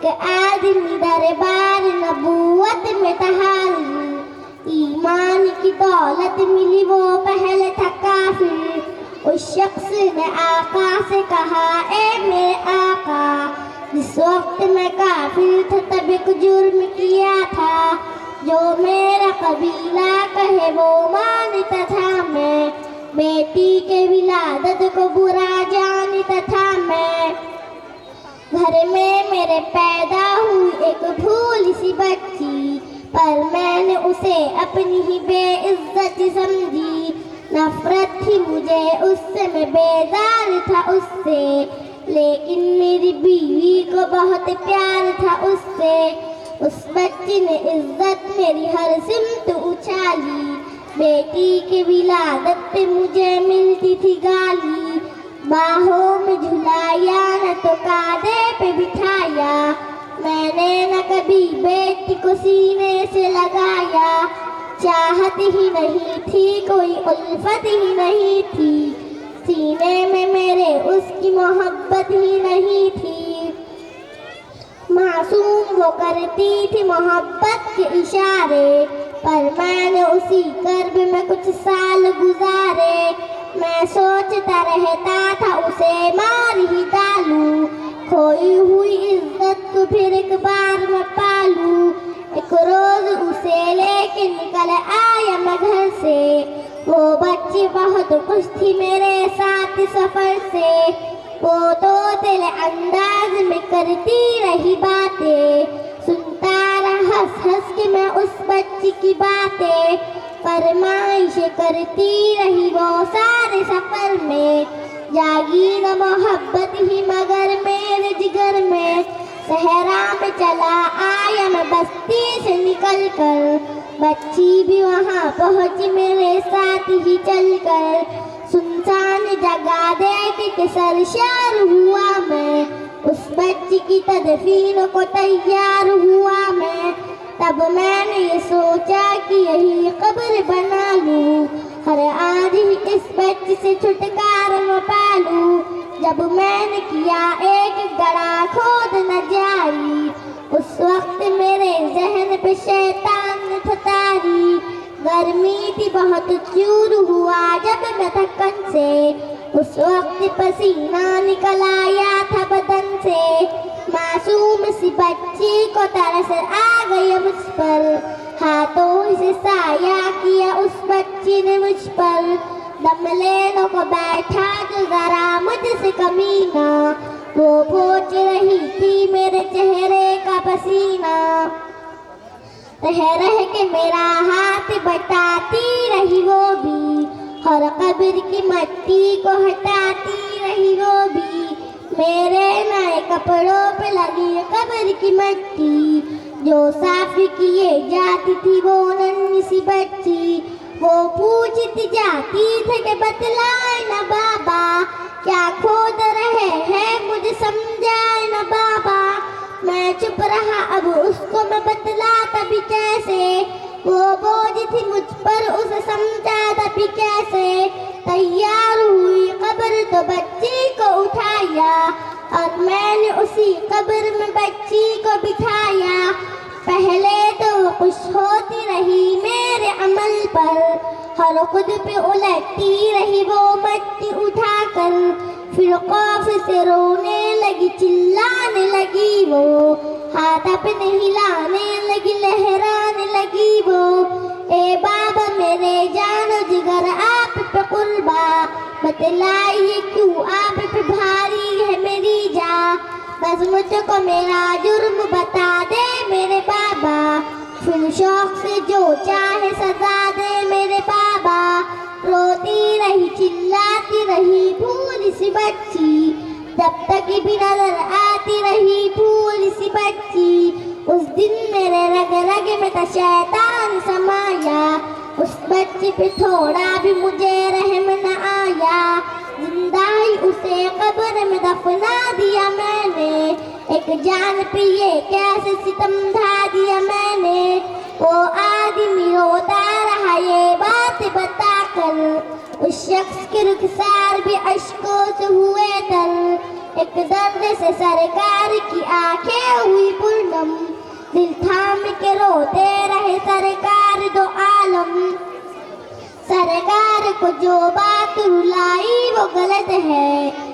एक आदमी दरबार नबूवत में था हाजिर, ईमान की दौलत मिली वो पहले था काफिर। उस शख्स ने आका से कहा, ए मेरे आका, जिस वक्त मैं काफिर था तब एक जुर्म किया था, जो मेरा कबीला कहे वो मानता था मैं, बेटी के विलादत को बुरा जानता था मैं। घर में मेरे पैदा हुई एक भूली सी बच्ची, पर मैंने उसे अपनी ही बेइज्जती समझी। नफरत थी मुझे उससे, मैं बेजार था उससे, लेकिन मेरी बीवी को बहुत प्यार था उससे। उस बच्ची ने इज्जत मेरी हर सिमत उछाली, बेटी के विलादत पे मुझे मिलती थी गाली। बाहों में झुलाया न तो कांधे पे बिठाया, मैंने न कभी बेटी को सीने से लगाया। चाहत ही नहीं थी, कोई उल्फत ही नहीं थी, सीने में मेरे उसकी मोहब्बत ही नहीं थी। मासूम वो करती थी मोहब्बत के इशारे, पर मैंने उसी कर्ब में कुछ साल गुजारे। मैं सोचता रहता था उसे मार ही डालूं, खोई हुई इज्जत को फिर एक बार मैं पालूं। एक रोज उसे लेके निकल आया मैं घर से, वो बच्ची बहुत खुश थी मेरे साथ सफर से। वो तो दिल अंदाज में करती रही बातें, सुनता रहा हंस हंस के मैं उस बच्ची की बातें। फरमाइश करती रही वो सारे सफर में, जागी न मोहब्बत ही मगर मेरे जिगर में। सहरा में चला आया मैं बस्ती से निकल कर, बच्ची भी वहाँ पहुँची मेरे साथ ही चलकर। सुनसान जगह देख के सरशार हुआ मैं, उस बच्ची की तदफीन को तैयार हुआ मैं। तब मैंने ये सोचा कि यही कब्र बना लूं, हर आज ही इस बच्ची से छुटकारा मैं पालूं। जब मैंने किया एक गड़ा खोद न जारी, उस वक्त मेरे जहन पे शैतान ने थतारी। गर्मी थी बहुत चूर हुआ जब मैं थकन से, उस वक्त पसीना निकल आया था बदन से। मासूम सी बच्ची को तरस आ गया मुझ पर, हाथों से साया किया उस बच्ची ने मुझ पर। दम लेने को बैठा जो जरा मुझसे कमीना, वो पोंछ रही थी मेरे चेहरे का पसीना। रह रह के मेरा हाथ बटाती रही वो भी, हर कब्र की मट्टी को हटाती रही वो भी। मेरे नए कपड़ों पे लगी कब्र की मट्टी, जो साफ किए जाती थी वो नन्ही सी बच्ची। वो पूछती जाती थे कि बतलाए न बाबा, क्या खोद रहे हैं मुझे समझाए न बाबा। मैं चुप रहा, अब उसको मैं बतलाता भी कैसे, वो बोझ थी मुझ पर उसे समझाता भी कैसे। तैयार हुई कब्र तो बच्ची को उठाया, और मैंने उसी कब्र में बच्ची को बिठाया। पहले तो वो खुश होती रही मेरे अमल पर, हर खुद पे उलटती रही वो मट्टी उठाकर। फिर खौफ से रोने लगी, चिल्लाने लगी वो, हाथ अपने हिलाने लगी, लहराने लगी वो। ए बाबा मेरे जानो जिगर आप पे कुर्बा, बतलाइए क्यों आप पे भारी है मेरी जा। बस मुझको मेरा जुर्म बता दे मेरे बाबा, फिर शौक से जो चाहे सजा दे मेरे बाबा। रोती रही चिल्लाती रही भूली सी बच्ची, जब तक भी नजर आती रही भूली सी बच्ची। उस दिन मेरे रग रग में था शैतान समाया, उस बच्ची पे थोड़ा भी मुझे रहम न आया। जिंदा ही उसे कब्र में दफना दिया मैंने, एक जान पे ये कैसे सितम ढा दिया मैंने। वो आदमी रोता रहा ये बात बताकर, उस शख्स के रुखसार भी अश्कों से हुए तर। एक दर्द से सरकार की आंखें हुई दिल थाम के रोते रहे सरकार दो आलम। सरकार को जो बात रुलाई वो गलत है,